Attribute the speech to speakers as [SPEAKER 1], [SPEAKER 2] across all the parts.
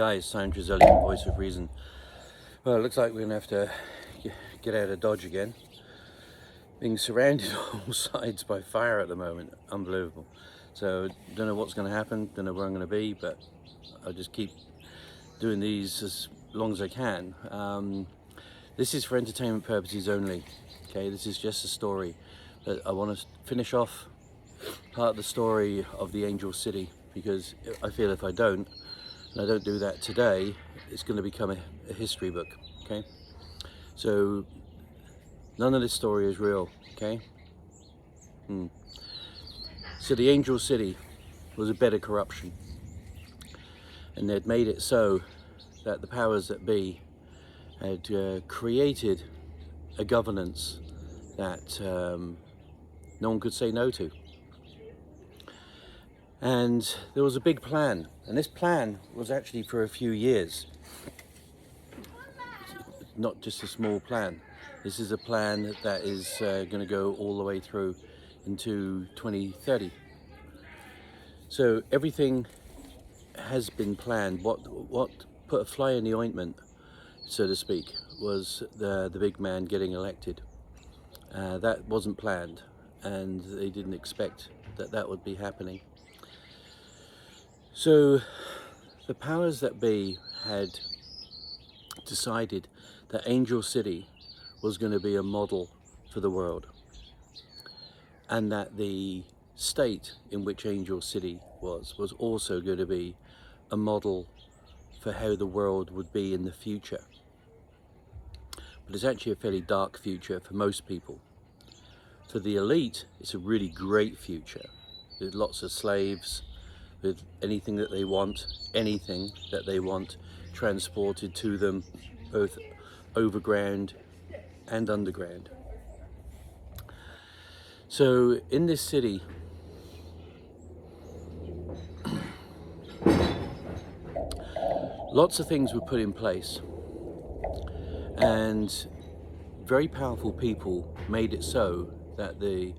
[SPEAKER 1] Guys, Simon Trizzelli, Voice of Reason. Well, it looks like we're gonna have to get out of Dodge again. Being surrounded on all sides by fire at the moment, unbelievable. So, don't know what's gonna happen, don't know where I'm gonna be, but I'll just keep doing these as long as I can. This is for entertainment purposes only, okay? This is just a story, but I want to finish off part of the story of the Angel City, because I feel if I don't, and I don't do that today, it's going to become a history book, okay? So none of this story is real, okay? So the Angel City was a bed of corruption, and they'd made it so that the powers that be had created a governance that no one could say no to. And there was a big plan, and this plan was actually for a few years, not just a small plan. This is a plan that is going to go all the way through into 2030. So everything has been planned. What put a fly in the ointment, so to speak, was the big man getting elected. That wasn't planned, and they didn't expect that would be happening. So the powers that be had decided that Angel City was going to be a model for the world, and that the state in which Angel City was also going to be a model for how the world would be in the future. But it's actually a fairly dark future for most people. For the elite, it's a really great future, with lots of slaves, with anything that they want transported to them, both overground and underground. So in this city, lots of things were put in place, and very powerful people made it so that the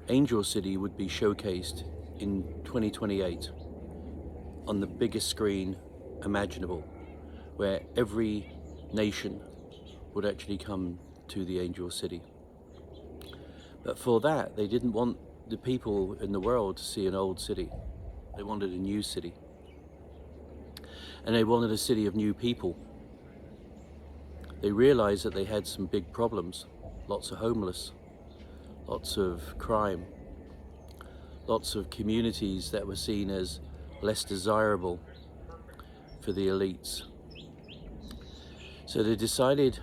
[SPEAKER 1] Angel City would be showcased in 2028 on the biggest screen imaginable, where every nation would actually come to the Angel City. But for that, they didn't want the people in the world to see an old city. They wanted a new city. And they wanted a city of new people. They realized that they had some big problems. Lots of homeless, lots of crime, lots of communities that were seen as less desirable for the elites. So they decided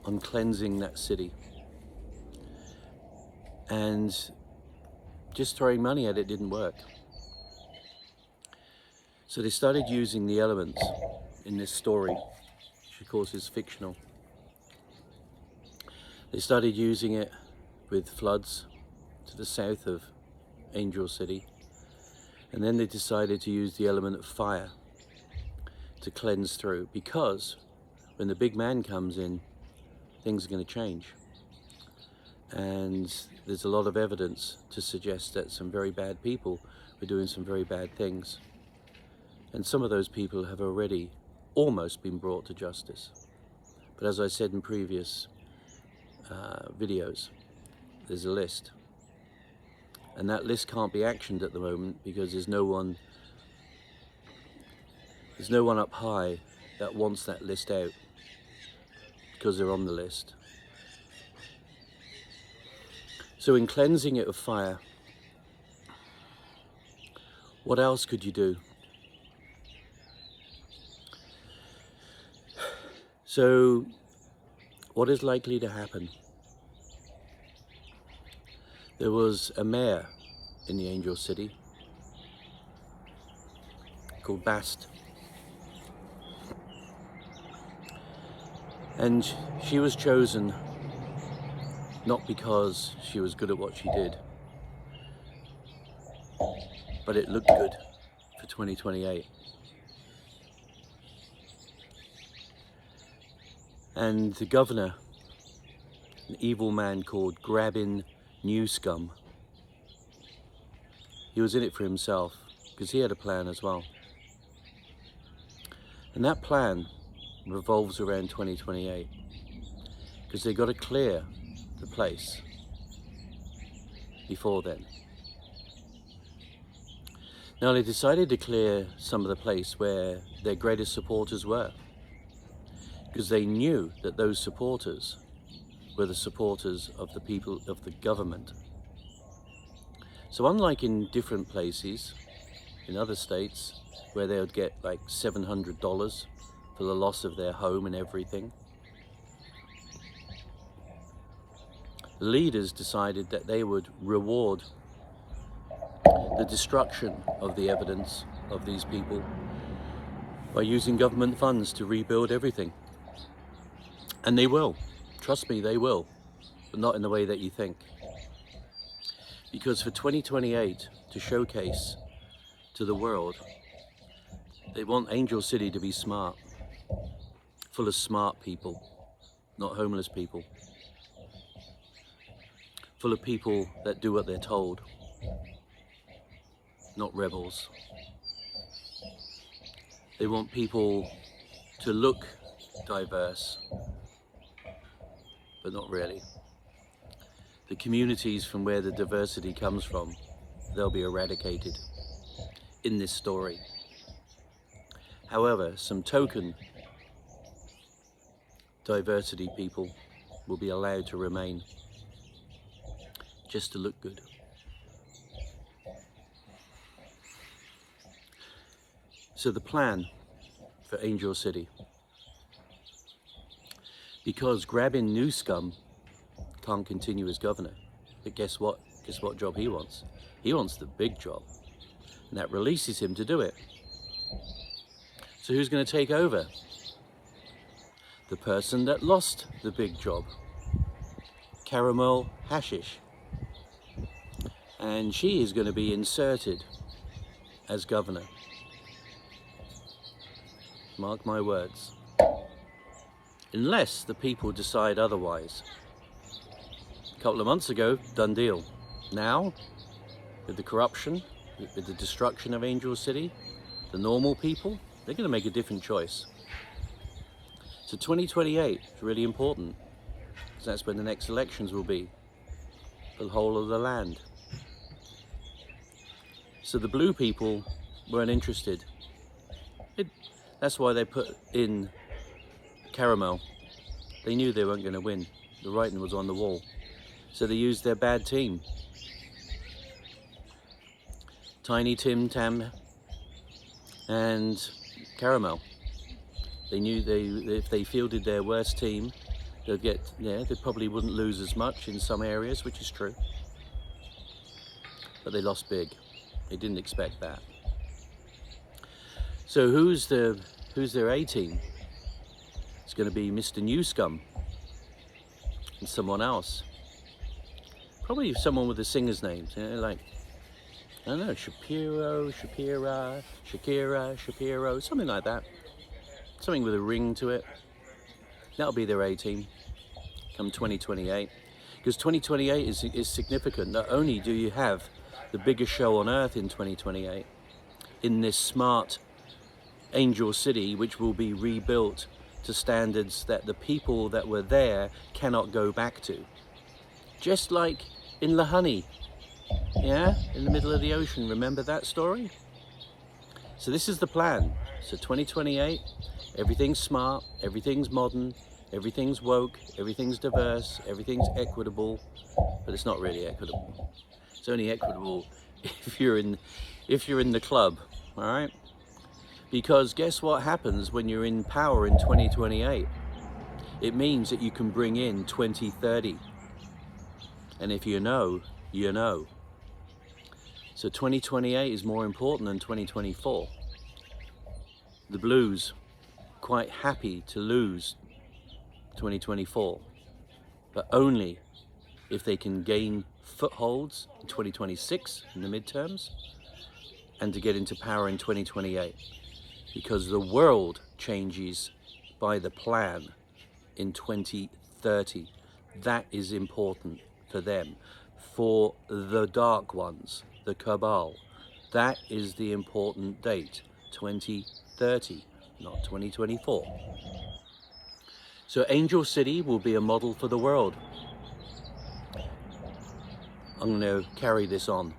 [SPEAKER 1] on cleansing that city, and just throwing money at it didn't work. So they started using the elements in this story, which of course is fictional. They started using it with floods to the south of Angel City, and then they decided to use the element of fire to cleanse through, because when the big man comes in, things are going to change. And there's a lot of evidence to suggest that some very bad people were doing some very bad things. And some of those people have already almost been brought to justice. But as I said in previous videos, there's a list. And that list can't be actioned at the moment because there's no one up high that wants that list out, because they're on the list. So in cleansing it of fire, what else could you do? So what is likely to happen? There was a mayor in the Angel City called Bast. And she was chosen not because she was good at what she did, but it looked good for 2028. And the governor, an evil man called Grabbin Newscum, he was in it for himself because he had a plan as well. And that plan revolves around 2028, because they've got to clear the place before then. Now, they decided to clear some of the place where their greatest supporters were, because they knew that those supporters were the supporters of the people, of the government. So unlike in different places, in other states, where they would get like $700 for the loss of their home and everything, the leaders decided that they would reward the destruction of the evidence of these people by using government funds to rebuild everything. And they will. Trust me, they will. But not in the way that you think. Because for 2028, to showcase to the world, they want Angel City to be smart. Full of smart people, not homeless people. Full of people that do what they're told, not rebels. They want people to look diverse, but not really. The communities from where the diversity comes from, they'll be eradicated in this story. However, some token diversity people will be allowed to remain, just to look good. So the plan for Angel City, because grabbing Newscum can't continue as governor, but guess what? Guess what job he wants? He wants the big job, and that releases him to do it. So who's going to take over? The person that lost the big job, Caramel Hashish. And she is going to be inserted as governor. Mark my words. Unless the people decide otherwise. A couple of months ago, done deal. Now, with the corruption, with the destruction of Angel City, the normal people, they're going to make a different choice. So 2028 is really important, because that's when the next elections will be for the whole of the land. So the blue people weren't interested. That's why they put in Caramel. They knew they weren't going to win. The writing was on the wall. So they used their bad team. Tiny Tim Tam and Caramel. They knew if they fielded their worst team, they'd get, they probably wouldn't lose as much in some areas, which is true. But they lost big. They didn't expect that. So who's their A team? It's going to be Mr. Newscum and someone else. Probably someone with a singer's name, like, I don't know, Shapiro, something like that. Something with a ring to it. That'll be their A team come 2028. Because 2028 is significant. Not only do you have the biggest show on earth in 2028, in this smart Angel City, which will be rebuilt to standards that the people that were there cannot go back to. Just like in Lahani, in the middle of the ocean. Remember that story? So this is the plan. So 2028, everything's smart, everything's modern, everything's woke, everything's diverse, everything's equitable, but it's not really equitable. It's only equitable if you're in the club, all right? Because guess what happens when you're in power in 2028? It means that you can bring in 2030. And if you know, you know. So 2028 is more important than 2024. The Blues quite happy to lose 2024, but only if they can gain footholds in 2026 in the midterms and to get into power in 2028, because the world changes by the plan in 2030. That is important for them, for the dark ones, the cabal. That is the important date, 2030. not 2024. So Angel City will be a model for the world. I'm going to carry this on.